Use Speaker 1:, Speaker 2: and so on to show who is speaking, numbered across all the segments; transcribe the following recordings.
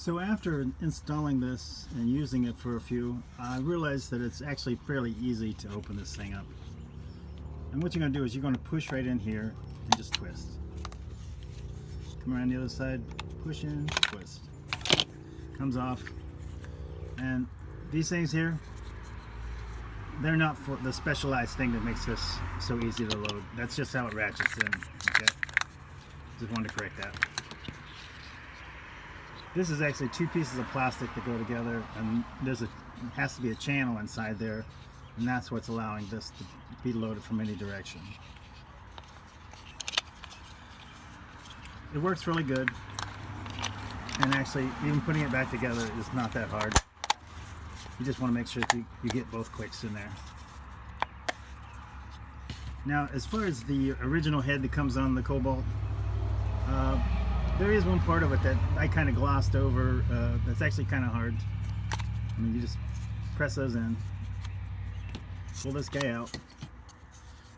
Speaker 1: So after installing this and using it for a few, I realized that it's actually fairly easy to open this thing up. And what you're going to do is you're going to push right in here and just twist. Come around the other side, push in, twist. Comes off. And these things here, they're not for the specialized thing that makes this so easy to load. That's just how it ratchets in. Okay, just wanted to correct that. This is actually two pieces of plastic that go together, and has to be a channel inside there, and that's what's allowing this to be loaded from any direction. It works really good, and actually even putting it back together is not that hard. You just want to make sure that you get both clicks in there. Now, as far as the original head that comes on the Kobalt, there is one part of it that I kind of glossed over. That's actually kind of hard. I mean, you just press those in, pull this guy out,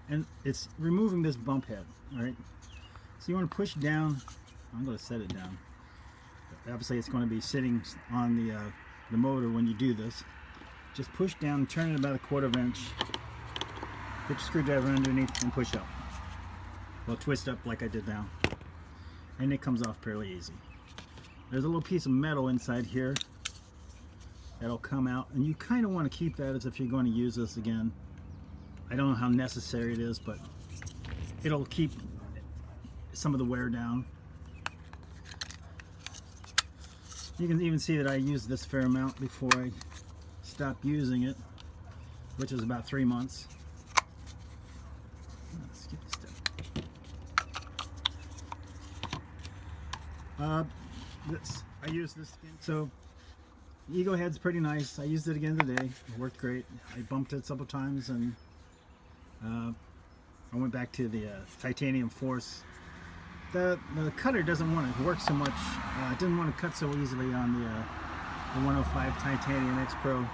Speaker 1: and it's removing this bump head. All right. So you want to push down. I'm going to set it down. Obviously, it's going to be sitting on the motor when you do this. Just push down, turn it about a 1/4 inch. Put your screwdriver underneath and push up. Well, twist up like I did now. And it comes off fairly easy. There's a little piece of metal inside here that'll come out, and you kind of want to keep that as if you're going to use this again. I don't know how necessary it is, but it'll keep some of the wear down. You can even see that I used this fair amount before I stopped using it, which was about 3 months. Let's skip this step. I used this skin. So the EGO head's pretty nice. I used it again today. It worked great. I bumped it several times, and I went back to the titanium force. The cutter doesn't want to work so much. It didn't want to cut so easily on the 105 Titanium X Pro.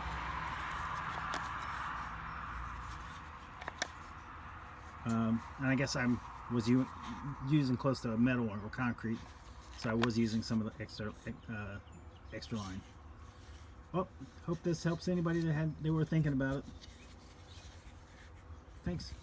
Speaker 1: And I guess I was using close to metal or concrete, so I was using some of the extra line. Well, hope this helps anybody that were thinking about it. Thanks.